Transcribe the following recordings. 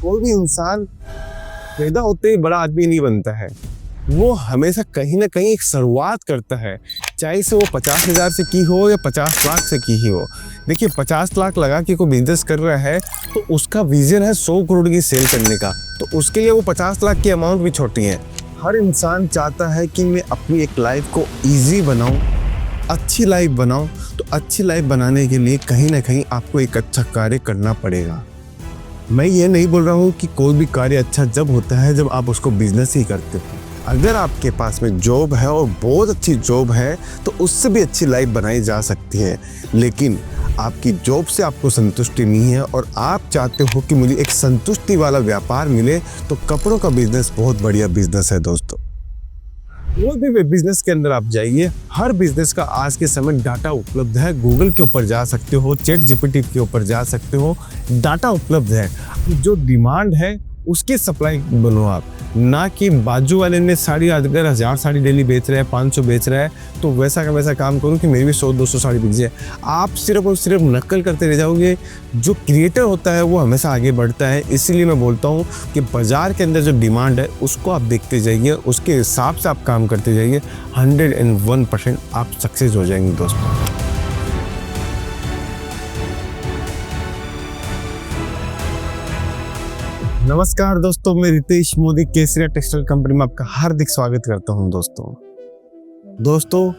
कोई भी इंसान पैदा होते ही बड़ा आदमी नहीं बनता है। वो हमेशा कहीं ना कहीं एक शुरुआत करता है, चाहे से वो 50,000 से की हो या 50 लाख से की ही हो। देखिए 50 लाख लगा के कोई बिजनेस कर रहा है तो उसका विजन है 100 करोड़ की सेल करने का, तो उसके लिए वो 50 लाख की अमाउंट भी छोटी है। हर इंसान चाहता है कि मैं अपनी एक लाइफ को ईजी बनाऊँ, अच्छी लाइफ बनाऊँ। तो अच्छी लाइफ बनाने के लिए कहीं ना कहीं आपको एक अच्छा कार्य करना पड़ेगा। मैं ये नहीं बोल रहा हूँ कि कोई भी कार्य अच्छा जब होता है जब आप उसको बिजनेस ही करते हो। अगर आपके पास में जॉब है और बहुत अच्छी जॉब है तो उससे भी अच्छी लाइफ बनाई जा सकती है, लेकिन आपकी जॉब से आपको संतुष्टि नहीं है और आप चाहते हो कि मुझे एक संतुष्टि वाला व्यापार मिले, तो कपड़ों का बिजनेस बहुत बढ़िया बिजनेस है दोस्तों। कोई भी बिजनेस के अंदर आप जाइए, हर बिजनेस का आज के समय डाटा उपलब्ध है। गूगल के ऊपर जा सकते हो, चैट जीपीटी के ऊपर जा सकते हो, डाटा उपलब्ध है। जो डिमांड है उसकी सप्लाई बनो आप, ना कि बाजू वाले ने साड़ी अगर 1000 साड़ी डेली बेच रहा है, 500 बेच रहा है तो वैसा का वैसा काम करूँ कि मेरी भी 100-200 साड़ी बिक जाए। आप सिर्फ और सिर्फ नकल करते रह जाओगे। जो क्रिएटर होता है वो हमेशा आगे बढ़ता है। इसीलिए मैं बोलता हूँ कि बाज़ार के अंदर जो डिमांड है उसको आप देखते जाइए, उसके हिसाब से आप काम करते जाइए। 101% आप सक्सेस हो जाएंगे दोस्तों। नमस्कार दोस्तों, मैं रितेश मोदी केसरिया टेक्सटाइल कंपनी में आपका हार्दिक स्वागत करता हूं। दोस्तों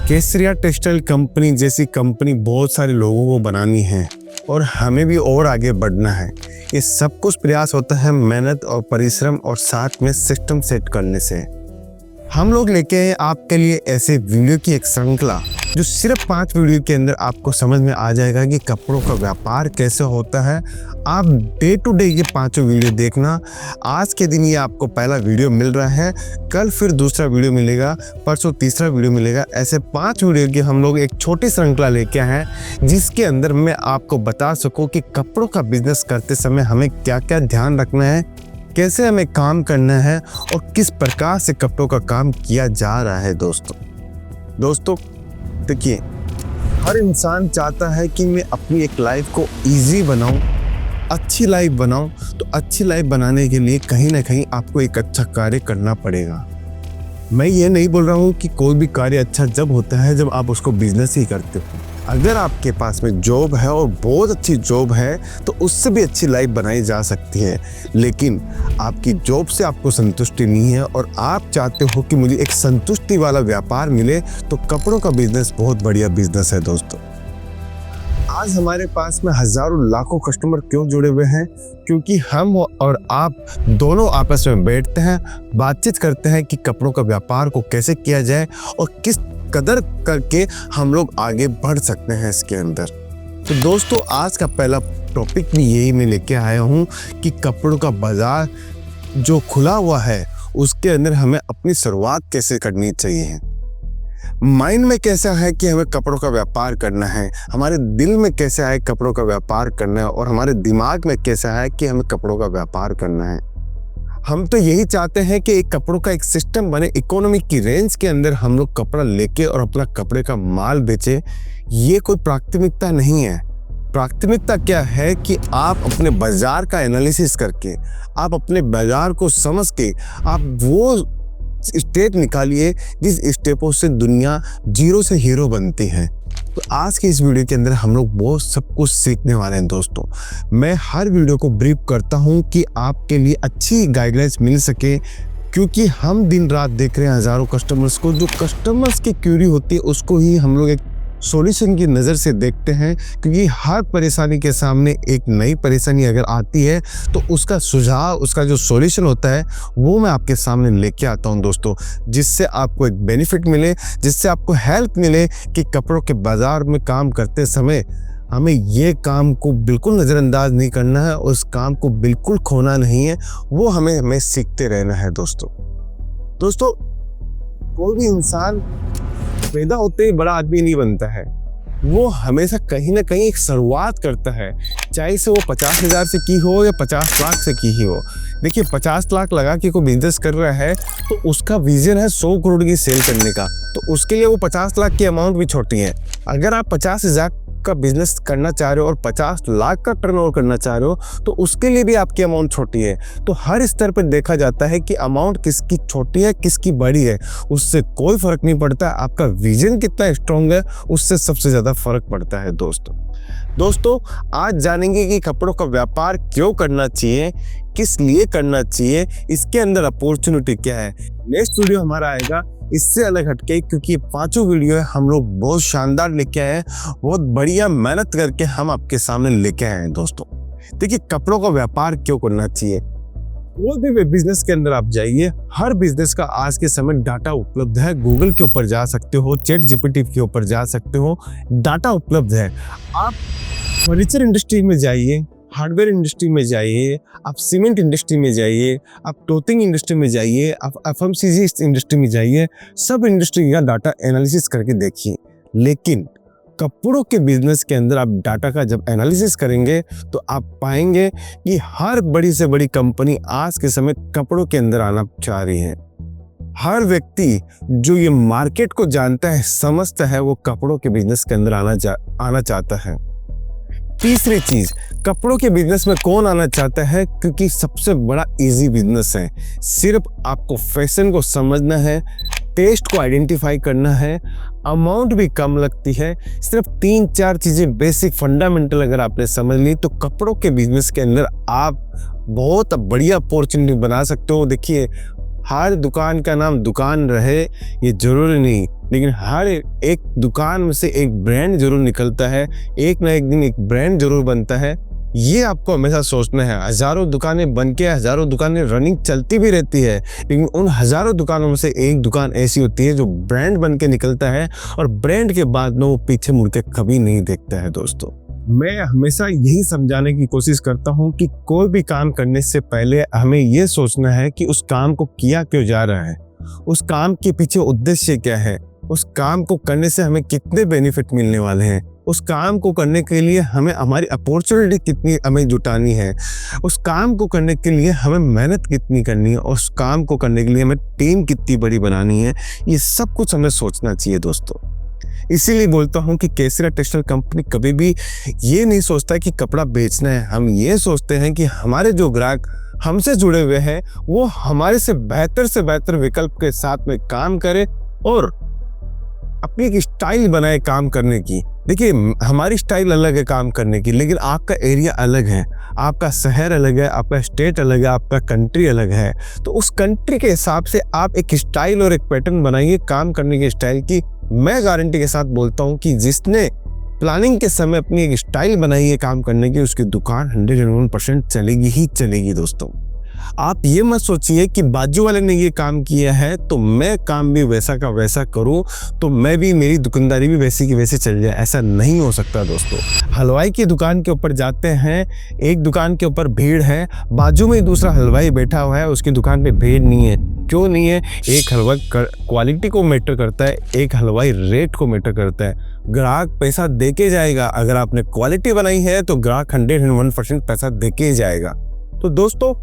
केसरिया टेक्सटाइल कंपनी जैसी कंपनी बहुत सारे लोगों को बनानी है और हमें भी और आगे बढ़ना है। ये सब कुछ प्रयास होता है मेहनत और परिश्रम और साथ में सिस्टम सेट करने से। हम लोग लेके आए आपके लिए ऐसे वीडियो की एक श्रृंखला जो सिर्फ 5 वीडियो के अंदर आपको समझ में आ जाएगा कि कपड़ों का व्यापार कैसे होता है। आप डे टू डे ये 5 वीडियो देखना। आज के दिन ये आपको पहला वीडियो मिल रहा है, कल फिर दूसरा वीडियो मिलेगा, परसों तीसरा वीडियो मिलेगा। ऐसे 5 वीडियो की हम लोग एक छोटी श्रृंखला लेके आए हैं जिसके अंदर मैं आपको बता सकूँ कि कपड़ों का बिजनेस करते समय हमें क्या क्या ध्यान रखना है, कैसे हमें काम करना है और किस प्रकार से कपड़ों का काम किया जा रहा है। दोस्तों देखिए, हर इंसान चाहता है कि मैं अपनी एक लाइफ को इजी बनाऊं, अच्छी लाइफ बनाऊं। तो अच्छी लाइफ बनाने के लिए कहीं ना कहीं आपको एक अच्छा कार्य करना पड़ेगा। मैं ये नहीं बोल रहा हूँ कि कोई भी कार्य अच्छा जब होता है जब आप उसको बिजनेस ही करते हो। अगर आपके पास में जॉब है और बहुत अच्छी जॉब है तो उससे भी अच्छी लाइफ बनाई जा सकती है, लेकिन आपकी जॉब से आपको संतुष्टि नहीं है और आप चाहते हो कि मुझे एक संतुष्टि वाला व्यापार मिले, तो कपड़ों का बिजनेस बहुत बढ़िया बिजनेस है दोस्तों। आज हमारे पास में हजारों लाखों कस्टमर क्यों जुड़े हुए हैं? क्योंकि हम और आप दोनों आपस में बैठते हैं, बातचीत करते हैं कि कपड़ों का व्यापार को कैसे किया जाए और किस कदर करके हम लोग आगे बढ़ सकते हैं इसके अंदर। तो दोस्तों आज का पहला टॉपिक भी यही मैं लेके आया हूँ कि कपड़ों का बाजार जो खुला हुआ है उसके अंदर हमें अपनी शुरुआत कैसे करनी चाहिए। माइंड में कैसा है कि हमें कपड़ों का व्यापार करना है, हमारे दिल में कैसा है कपड़ों का व्यापार करना है और हमारे दिमाग में कैसा है कि हमें कपड़ों का व्यापार करना है। हम तो यही चाहते हैं कि एक कपड़ों का एक सिस्टम बने, इकोनॉमिक की रेंज के अंदर हम लोग कपड़ा लेके और अपना कपड़े का माल बेचे। ये कोई प्राथमिकता नहीं है। प्राथमिकता क्या है कि आप अपने बाजार का एनालिसिस करके, आप अपने बाजार को समझ के आप वो स्टेप निकालिए जिस स्टेपों से दुनिया जीरो से हीरो बनती है। तो आज के इस वीडियो के अंदर हम लोग बहुत सब कुछ सीखने वाले हैं दोस्तों। मैं हर वीडियो को ब्रीफ करता हूं कि आपके लिए अच्छी गाइडलाइंस मिल सके, क्योंकि हम दिन रात देख रहे हैं हजारों कस्टमर्स को। जो कस्टमर्स की क्यूरी होती है उसको ही हम लोग एक सॉल्यूशन की नज़र से देखते हैं, क्योंकि हर परेशानी के सामने एक नई परेशानी अगर आती है तो उसका सुझाव, उसका जो सॉल्यूशन होता है वो मैं आपके सामने लेके आता हूं दोस्तों, जिससे आपको एक बेनिफिट मिले, जिससे आपको हेल्प मिले कि कपड़ों के बाज़ार में काम करते समय हमें ये काम को बिल्कुल नज़रअंदाज नहीं करना है, उस काम को बिल्कुल खोना नहीं है, वो हमें सीखते रहना है दोस्तों। कोई भी इंसान पैदा होते ही बड़ा आदमी नहीं बनता है। वो हमेशा कहीं ना कहीं एक शुरुआत करता है, चाहे से वो 50,000 से की हो या 50 लाख से की ही हो। देखिए 50 लाख लगा के कोई बिजनेस कर रहा है तो उसका विजन है 100 करोड़ की सेल करने का, तो उसके लिए वो 50 लाख की अमाउंट भी छोटी है। अगर आप 50,000 का बिजनेस करना चाह रहे हो और 50 लाख का टर्नओवर करना चाह रहे हो तो उसके लिए भी आपकी अमाउंट छोटी है। तो हर स्तर पर देखा जाता है कि अमाउंट किसकी छोटी है किसकी बड़ी है, उससे कोई फर्क नहीं पड़ता। आपका विजन कितना स्ट्रांग है उससे सबसे ज़्यादा फर्क पड़ता है दोस्तों आज जानेंगे कि कपड़ों का व्यापार क्यों करना चाहिए, किस लिए करना चाहिए, इसके अंदर अपॉर्चुनिटी क्या है। नेक्स्ट वीडियो हमारा आएगा इससे अलग हटके, क्योंकि ये 5 वीडियो है हम लोग बहुत शानदार लेके आए हैं, बहुत बढ़िया मेहनत करके हम आपके सामने लेके आए हैं। दोस्तों देखिए कपड़ों का व्यापार क्यों करना चाहिए। कोई भी बिजनेस के अंदर आप जाइए, हर बिजनेस का आज के समय डाटा उपलब्ध है। गूगल के ऊपर जा सकते हो, चैट जीपीटी के ऊपर जा सकते हो, डाटा उपलब्ध है। आप फर्नीचर इंडस्ट्री में जाइए, हार्डवेयर इंडस्ट्री में जाइए, आप सीमेंट इंडस्ट्री में जाइए, आप क्लोथिंग इंडस्ट्री में जाइए, आप एफएमसीजी इंडस्ट्री में जाइए, सब इंडस्ट्री का डाटा एनालिसिस करके देखिए। लेकिन कपड़ों के बिजनेस के अंदर आप डाटा का जब एनालिसिस करेंगे तो आप पाएंगे कि हर बड़ी से बड़ी कंपनी आज के समय कपड़ों के अंदर आना चाह रही है। हर व्यक्ति जो ये मार्केट को जानता है, समझता है, वो कपड़ों के बिजनेस के अंदर आना चाहता है। तीसरी चीज, कपड़ों के बिजनेस में कौन आना चाहता है? क्योंकि सबसे बड़ा इजी बिजनेस है। सिर्फ आपको फैशन को समझना है, टेस्ट को आइडेंटिफाई करना है, अमाउंट भी कम लगती है। सिर्फ 3-4 चीजें बेसिक फंडामेंटल अगर आपने समझ ली तो कपड़ों के बिजनेस के अंदर आप बहुत बढ़िया अपॉर्चुनिटी बना सकते हो। देखिए हर दुकान का नाम दुकान रहे ये जरूरी नहीं, लेकिन हर एक दुकान में से एक ब्रांड जरूर निकलता है, एक ना एक दिन एक ब्रांड जरूर बनता है। ये आपको हमेशा सोचना है। हजारों दुकानें बन के हजारों दुकानें रनिंग चलती भी रहती है, लेकिन उन हजारों दुकानों में से एक दुकान ऐसी होती है जो ब्रांड बन के निकलता है और ब्रांड के बाद में वो पीछे मुड़ के कभी नहीं देखता है। दोस्तों मैं हमेशा यही समझाने की कोशिश करता हूँ कि कोई भी काम करने से पहले हमें ये सोचना है कि उस काम को किया क्यों जा रहा है, उस काम के पीछे उद्देश्य क्या है, उस काम को करने से हमें कितने बेनिफिट मिलने वाले हैं, उस काम को करने के लिए हमें हमारी अपॉर्चुनिटी कितनी हमें जुटानी है, उस काम को करने के लिए हमें मेहनत कितनी करनी है, उस काम को करने के लिए हमें टीम कितनी बड़ी बनानी है। ये सब कुछ हमें सोचना चाहिए दोस्तों। इसीलिए बोलता हूँ कि केसरिया टेक्सटाइल कंपनी कभी भी ये नहीं सोचता कि कपड़ा बेचना है। हम ये सोचते हैं कि हमारे जो ग्राहक हमसे जुड़े हुए हैं वो हमारे से बेहतर विकल्प के साथ में काम करें और अपनी एक स्टाइल बनाए काम करने की। देखिए हमारी स्टाइल अलग है काम करने की, लेकिन आपका एरिया अलग है, आपका शहर अलग है, आपका स्टेट अलग है, आपका कंट्री अलग है। तो उस कंट्री के हिसाब से आप एक स्टाइल और एक पैटर्न बनाइए काम करने की स्टाइल की। मैं गारंटी के साथ बोलता हूँ कि जिसने प्लानिंग के समय अपनी एक स्टाइल बनाई है काम करने की, उसकी दुकान 101% चलेगी ही चलेगी। दोस्तों आप ये मत सोचिए कि बाजू वाले ने ये काम किया है तो मैं काम भी वैसा का वैसा करूं तो मैं भी, मेरी दुकानदारी भी वैसी की वैसे चल जाए। ऐसा नहीं हो सकता दोस्तों। हलवाई की दुकान के ऊपर जाते हैं, एक दुकान के ऊपर भीड़ है, बाजू में दूसरा हलवाई बैठा हुआ है, उसकी दुकान पे भीड़ नहीं है। क्यों नहीं है? एक हलवाई क्वालिटी को मैटर करता है, एक हलवाई रेट को मैटर करता है। ग्राहक पैसा देके जाएगा। अगर आपने क्वालिटी बनाई है तो ग्राहक 101% पैसा देके जाएगा। तो दोस्तों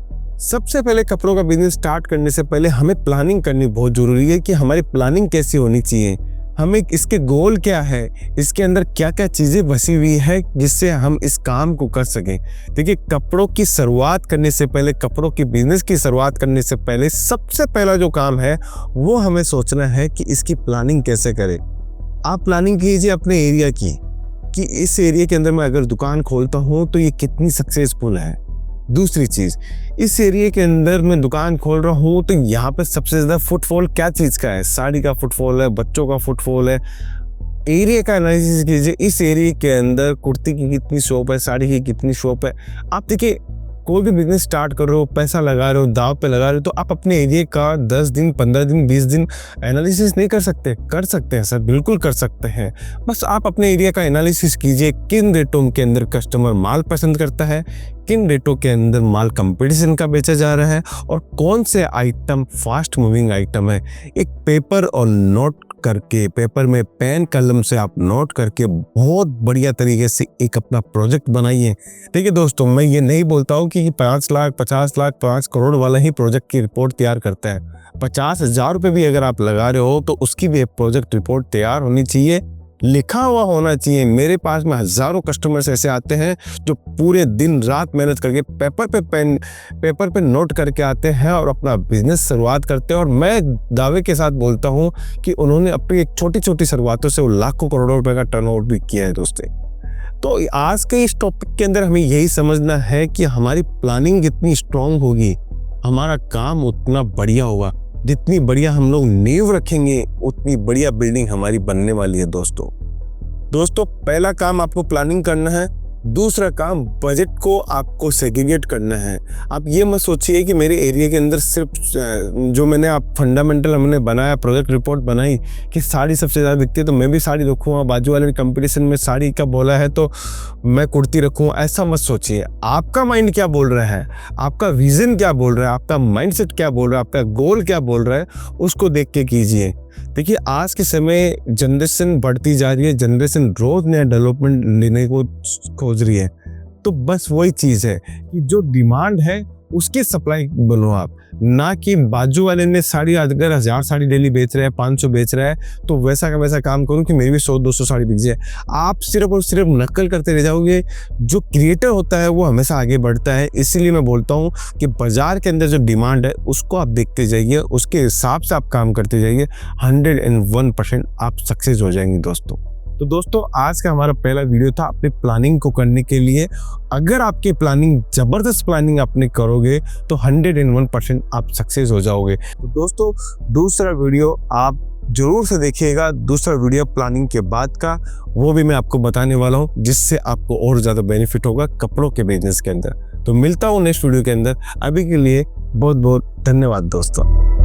सबसे पहले कपड़ों का बिजनेस स्टार्ट करने से पहले हमें प्लानिंग करनी बहुत जरूरी है कि हमारी प्लानिंग कैसी होनी चाहिए, हमें इसके गोल क्या है, इसके अंदर क्या क्या चीजें बसी हुई है जिससे हम इस काम को कर सकें। देखिए कपड़ों की शुरुआत करने से पहले, कपड़ों की बिजनेस की शुरुआत करने से पहले सबसे पहला जो काम है वो हमें सोचना है कि इसकी प्लानिंग कैसे करें। आप प्लानिंग कीजिए अपने एरिया की कि इस एरिया के अंदर मैं अगर दुकान खोलता हूँ तो ये कितनी सक्सेसफुल है। दूसरी चीज, इस एरिया के अंदर मैं दुकान खोल रहा हूँ तो यहाँ पे सबसे ज्यादा फुटफॉल क्या चीज का है? साड़ी का फुटफॉल है, बच्चों का फुटफॉल है। एरिया का एनालिसिस कीजिए, इस एरिया के अंदर कुर्ती की कितनी शॉप है, साड़ी की कितनी शॉप है। आप देखिए कोई भी बिजनेस स्टार्ट कर रहे हो, पैसा लगा रहे हो, दाव पे लगा रहे हो, तो आप अपने एरिया का 10 दिन, 15 दिन, 20 दिन एनालिसिस नहीं कर सकते? कर सकते हैं सर, बिल्कुल कर सकते हैं। बस आप अपने एरिया का एनालिसिस कीजिए, किन रेटों के अंदर कस्टमर माल पसंद करता है, किन रेटों के अंदर माल कंपटीशन का बेचा जा रहा है और कौन से आइटम फास्ट मूविंग आइटम है। एक पेपर और नोट करके, पेपर में पेन कलम से आप नोट करके बहुत बढ़िया तरीके से एक अपना प्रोजेक्ट बनाइए। देखिए दोस्तों मैं ये नहीं बोलता हूँ कि 5 लाख, 50 लाख, 5 करोड़ वाला ही प्रोजेक्ट की रिपोर्ट तैयार करता है। 50,000 रुपये भी अगर आप लगा रहे हो तो उसकी भी एक प्रोजेक्ट रिपोर्ट तैयार होनी चाहिए। लिखा हुआ होना चाहिए। मेरे पास में हज़ारों कस्टमर्स ऐसे आते हैं जो पूरे दिन रात मेहनत करके पेपर पे नोट करके आते हैं और अपना बिजनेस शुरुआत करते हैं, और मैं दावे के साथ बोलता हूँ कि उन्होंने अपनी एक छोटी छोटी शुरुआतों से वो लाखों करोड़ों रुपए का टर्नओवर भी किया है दोस्तों। तो आज के इस टॉपिक के अंदर हमें यही समझना है कि हमारी प्लानिंग जितनी स्ट्रांग होगी, हमारा काम उतना बढ़िया होगा। जितनी बढ़िया हम लोग नींव रखेंगे, उतनी बढ़िया बिल्डिंग हमारी बनने वाली है दोस्तों। पहला काम आपको प्लानिंग करना है। दूसरा काम बजट को आपको सेग्रीगेट करना है। आप ये मत सोचिए कि मेरे एरिया के अंदर सिर्फ जो मैंने आप फंडामेंटल हमने बनाया, प्रोजेक्ट रिपोर्ट बनाई कि साड़ी सबसे ज़्यादा बिकती है तो मैं भी साड़ी रखूँगा, बाजू वाले कंपटीशन में साड़ी का बोला है तो मैं कुर्ती रखूँ, ऐसा मत सोचिए। आपका माइंड क्या बोल रहा है, आपका विजन क्या बोल रहा है, आपका माइंडसेट क्या बोल रहा है, आपका गोल क्या बोल रहा है, उसको देख के कीजिए। देखिए, आज के समय जनरेशन बढ़ती जा रही है, जनरेशन रोज नया डेवलपमेंट लेने को खोज रही है। तो बस वही चीज़ है कि जो डिमांड है उसकी सप्लाई बनो आप, ना कि बाजू वाले ने साड़ी अगर 1000 साड़ी डेली बेच रहे हैं, 500 बेच रहा है तो वैसा का वैसा काम करूं कि मेरी भी 100-200 साड़ी बिक जाए। आप सिर्फ और सिर्फ नकल करते रह जाओगे। जो क्रिएटर होता है वो हमेशा आगे बढ़ता है। इसीलिए मैं बोलता हूं कि बाजार के अंदर जो डिमांड है उसको आप देखते जाइए, उसके हिसाब से आप काम करते जाइए। 101% आप सक्सेस हो जाएंगे दोस्तों। तो दोस्तों, आज का हमारा पहला वीडियो था अपनी प्लानिंग को करने के लिए। अगर आपकी प्लानिंग ज़बरदस्त प्लानिंग आपने करोगे तो 101% आप सक्सेस हो जाओगे। तो दोस्तों, दूसरा वीडियो आप जरूर से देखिएगा। दूसरा वीडियो प्लानिंग के बाद का, वो भी मैं आपको बताने वाला हूँ, जिससे आपको और ज़्यादा बेनिफिट होगा कपड़ों के बिजनेस के अंदर। तो मिलता हूँ नेक्स्ट वीडियो के अंदर। अभी के लिए बहुत बहुत धन्यवाद दोस्तों।